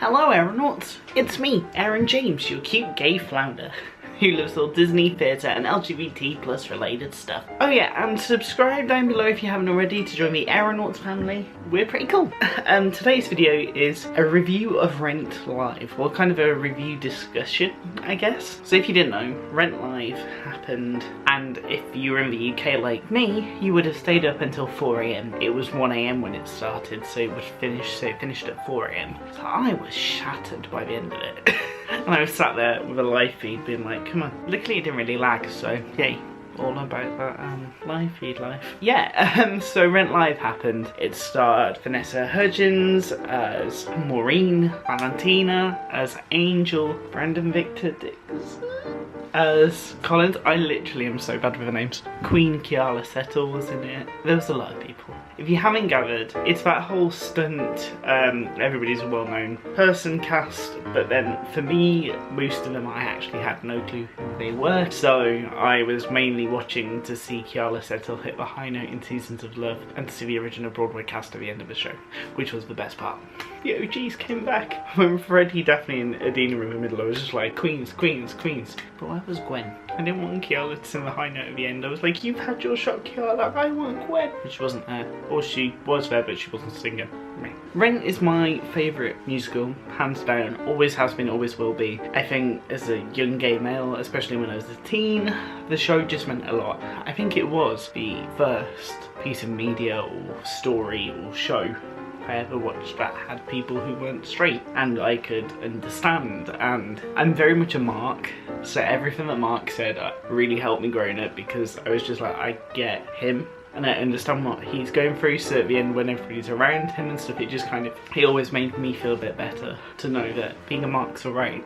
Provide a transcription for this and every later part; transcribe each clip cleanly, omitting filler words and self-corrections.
Hello aeronauts, it's me, Aaron James, your cute gay flounder who loves all Disney, theatre and LGBT plus related stuff. Oh yeah, and subscribe down below if you haven't already to join the Aeronauts family. We're pretty cool. Today's video is a review of Rent Live, well kind of a review discussion I guess. So if you didn't know, Rent Live happened, and if you were in the UK like me, you would have stayed up until 4 AM. It was 1 AM when it started, so it finished at 4 AM. So I was shattered by the end of it. And I was sat there with a live feed being like, come on. Luckily it didn't really lag, so yay. All about that live feed life. Yeah, so Rent Live happened. It starred Vanessa Hudgens as Maureen, Valentina as Angel, Brandon Victor Dix as Collins. I literally am so bad with the names. Queen Keala Settle was in it. There was a lot of people. If you haven't gathered, it's that whole stunt, everybody's a well-known person cast, but then for me, most of them I actually had no clue who they were. So I was mainly watching to see Keala Settle hit the high note in Seasons of Love and to see the original Broadway cast at the end of the show, which was the best part. The OGs came back. When Freddie, Daphne and Adina were in the middle, I was just like, Queens, Queens, Queens. But where was Gwen? I didn't want Keala to sing the high note at the end. I was like, you've had your shot, Keala, I want Gwen. But she wasn't there. Or she was there, but she wasn't singing. Rent is my favourite musical, hands down. Always has been, always will be. I think as a young gay male, especially when I was a teen, the show just meant a lot. I think it was the first piece of media or story or show I ever watched that had people who weren't straight and I could understand, and I'm very much a Mark, so everything that Mark said really helped me growing up, because I was just like, I get him and I understand what he's going through, so at the end when everybody's around him and stuff, it just kind of, it always made me feel a bit better to know that being a Mark's alright.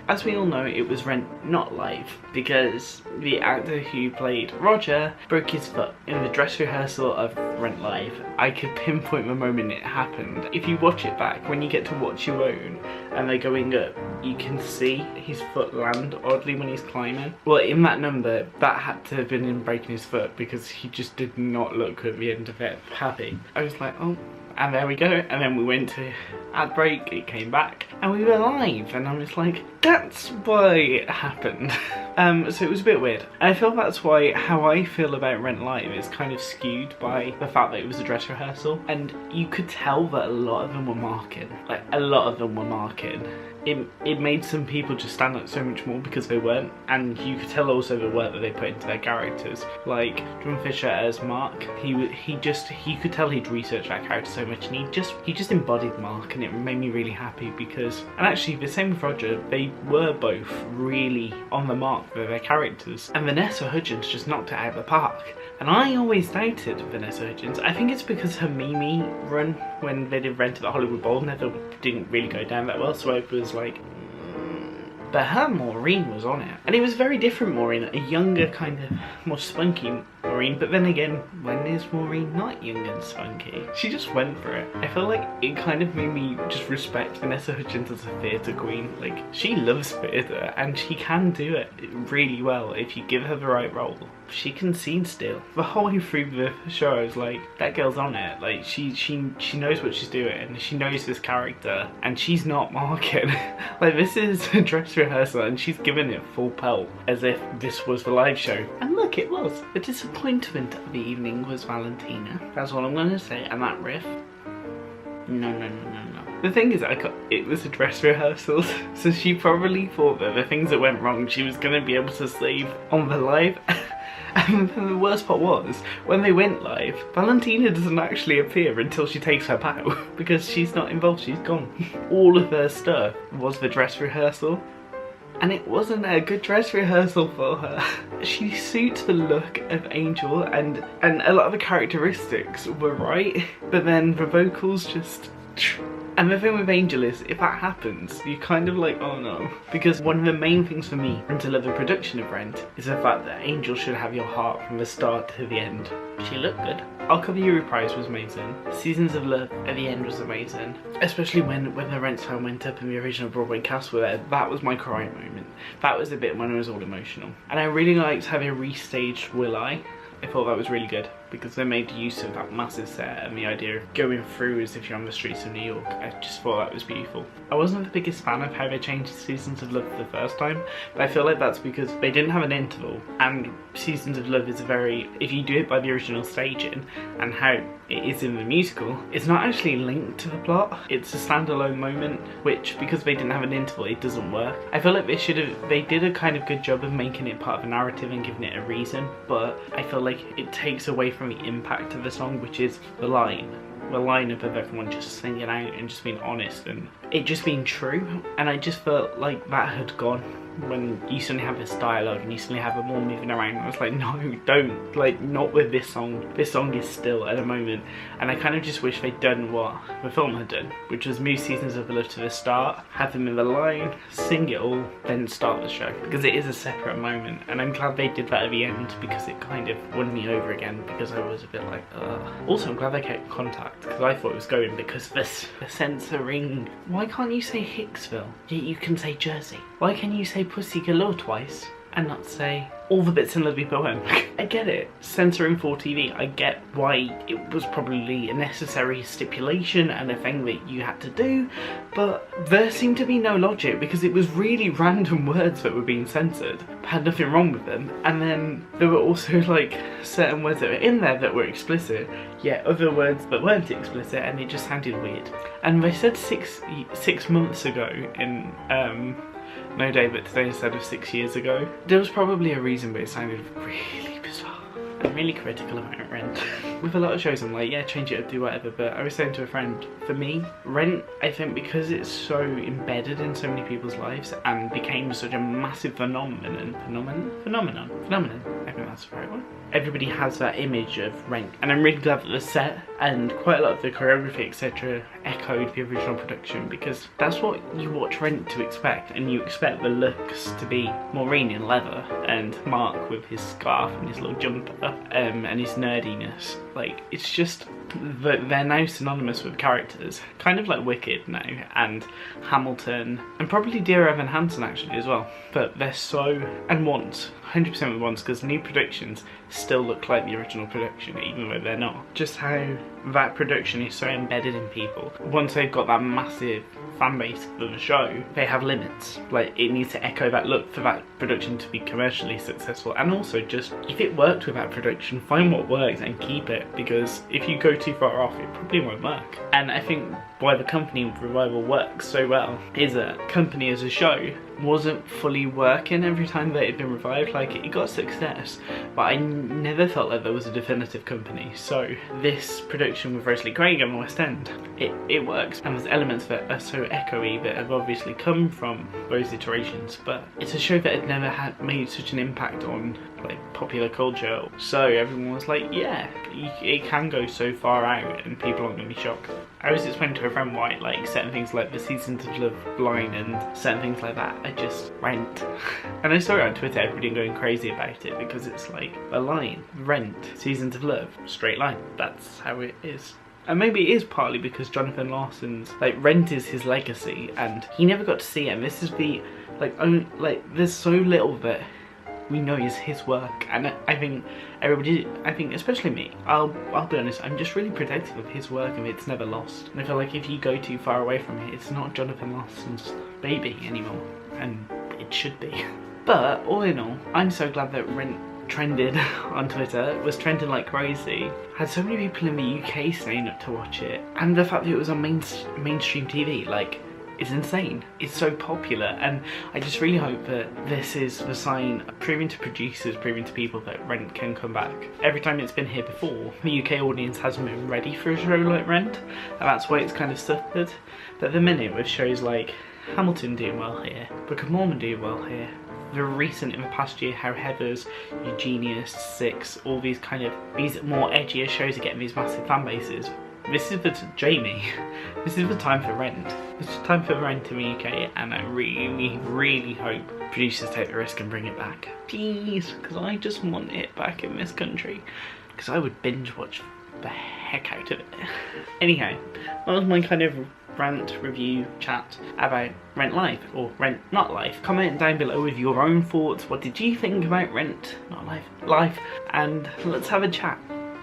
As we all know, it was Rent not live, because the actor who played Roger broke his foot in the dress rehearsal of Rent Live. I could pinpoint the moment it happened. If you watch it back, when you get to watch your own and they're going up, you can see his foot land oddly when he's climbing. Well, in that number, that had to have been him breaking his foot, because he just did not look at the end of it happy. I was like, oh. And there we go, and then we went to ad break, it came back, and we were live, and I was like, that's why it happened. So it was a bit weird. And I feel that's why how I feel about Rent Live is kind of skewed by the fact that it was a dress rehearsal, and you could tell that a lot of them were marking. Like, a lot of them were marking. It made some people just stand out so much more because they weren't, and you could tell also the work that they put into their characters. Like John Fisher as Mark, he could tell he'd researched that character so much, and he just embodied Mark, and it made me really happy because, and actually the same with Roger, they were both really on the mark for their characters, and Vanessa Hudgens just knocked it out of the park. And I always doubted Vanessa Hudgens. I think it's because her Mimi run when they did Rent at the Hollywood Bowl didn't really go down that well, so I was like, but her Maureen was on it. And it was very different Maureen, a younger kind of more spunky Maureen, but then again, when is Maureen not young and spunky? She just went for it. I feel like it kind of made me just respect Vanessa Hudgens as a theatre queen. Like, she loves theatre and she can do it really well if you give her the right role. She can scene still. The whole way through the show I was like, that girl's on it. Like, she knows what she's doing, and she knows this character, and she's not marking. Like, this is a dress rehearsal and she's giving it full pelt as if this was the live show. And look, it was. The disappointment of the evening was Valentina. That's all I'm gonna say. And that riff, no. The thing is, it was a dress rehearsal, so she probably thought that the things that went wrong she was gonna be able to save on the live. And the worst part was, when they went live, Valentina doesn't actually appear until she takes her bow, because she's not involved, she's gone. All of her stuff was the dress rehearsal, and it wasn't a good dress rehearsal for her. She suits the look of Angel, and a lot of the characteristics were right, but then the vocals just... And the thing with Angel is, if that happens, you're kind of like, oh no. Because one of the main things for me to love the production of Rent is the fact that Angel should have your heart from the start to the end. She looked good. I'll Cover You Reprise was amazing. Seasons of Love at the end was amazing. Especially when the Rent time went up and the original Broadway cast were there. That was my crying moment. That was the bit when I was all emotional. And I really liked how they restaged Will I thought that was really good. because they made use of that massive set and the idea of going through as if you're on the streets of New York. I just thought that was beautiful. I wasn't the biggest fan of how they changed Seasons of Love the first time, but I feel like that's because they didn't have an interval, and Seasons of Love is a very, if you do it by the original staging and how it is in the musical, it's not actually linked to the plot. It's a standalone moment, which, because they didn't have an interval, it doesn't work. I feel like they did a kind of good job of making it part of a narrative and giving it a reason, but I feel like it takes away from the impact of the song, which is the line of everyone just singing out and just being honest and it just being true. And I just felt like that had gone when you suddenly have this dialogue and you suddenly have them all moving around. I was like, no, don't, like, not with this song. This song is still at a moment, and I kind of just wish they'd done what the film had done, which was move Seasons of Love to the start, have them in the line, sing it all, then start the show, because it is a separate moment. And I'm glad they did that at the end, because it kind of won me over again, because I was a bit like, ugh. Also, I'm glad they kept contact, because I thought it was going, because the censoring. Why can't you say Hicksville, yet you can say Jersey? Why can you say Pussy Galore twice and not say all the bits in Lovely Poem? I get it. Censoring for TV, I get why it was probably a necessary stipulation and a thing that you had to do, but there seemed to be no logic, because it was really random words that were being censored. Had nothing wrong with them, and then there were also like certain words that were in there that were explicit, yet other words that weren't explicit, and it just sounded weird. And they said six months ago in No Day But Today instead of 6 years ago. There was probably a reason, but it sounded really bizarre. I'm really critical about Rent. With a lot of shows I'm like, yeah, change it up, do whatever, but I was saying to a friend, for me, Rent, I think because it's so embedded in so many people's lives and became such a massive phenomenon, I think that's the right one. Everybody has that image of Rent, and I'm really glad that the set and quite a lot of the choreography, etc., echoed the original production, because that's what you watch Rent to expect, and you expect the looks to be Maureen in leather and Mark with his scarf and his little jumper and his nerdiness. Like, it's just that they're now synonymous with characters, kind of like Wicked now, and Hamilton, and probably Dear Evan Hansen actually as well. But they're so, and Once, 100% with Once, because new productions still look like the original production, even though they're not. Just how that production is so embedded in people. Once they've got that massive fan base for the show, they have limits. Like, it needs to echo that look for that production to be commercially successful. And also, just, if it worked with that production, find what works and keep it, because if you go too far off, it probably won't work. And I think why the Company revival works so well is that Company as a show wasn't fully working every time that it had been revived. Like, it got success, but I never felt like there was a definitive Company. So this production with Rosalie Craig and West End, it works, and there's elements that are so echoey that have obviously come from those iterations, but it's a show that had never had made such an impact on like popular culture. So everyone was like, yeah, it can go so far out and people aren't going to be shocked. I was explaining to a friend why, like, certain things like the Seasons of Love line and certain things like that are just Rent. And I saw it on Twitter, everybody going crazy about it, because it's like a line, Rent, Seasons of Love, straight line. That's how it is. And maybe it is partly because Jonathan Larson's, like, Rent is his legacy, and he never got to see it, and this is the, like, there's so little that we know is his work, and I think everybody, especially me, I'll be honest, I'm just really protective of his work and it's never lost. And I feel like if you go too far away from it, it's not Jonathan Larson's baby anymore, and it should be. But all in all, I'm so glad that Rent trended on Twitter, was trending like crazy, had so many people in the UK staying up to watch it, and the fact that it was on mainstream TV, like, it's insane. It's so popular, and I just really hope that this is the sign, proving to producers, proving to people that Rent can come back. Every time it's been here before, the UK audience hasn't been ready for a show like Rent, and that's why it's kind of suffered. But at the minute, with shows like Hamilton doing well here, Book of Mormon doing well here, the recent in the past year, how Heathers, Eugenius, Six, all these kind of, these more edgier shows are getting these massive fan bases. This is the Jamie. This is the time for Rent. This is time for Rent in the UK, and I really, really hope producers take the risk and bring it back. Please, because I just want it back in this country. Because I would binge watch the heck out of it. Anyhow, that was my kind of rant review chat about Rent Live, or Rent Not Live. Comment down below with your own thoughts. What did you think about Rent Not Live? And let's have a chat.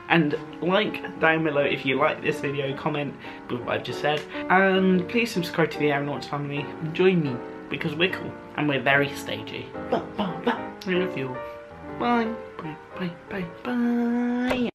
And like down below if you like this video, comment with what I've just said, and please subscribe to the Aeronauts family and join me because we're cool and we're very stagey. I love you. Bye. Bye. Bye. Bye. Bye.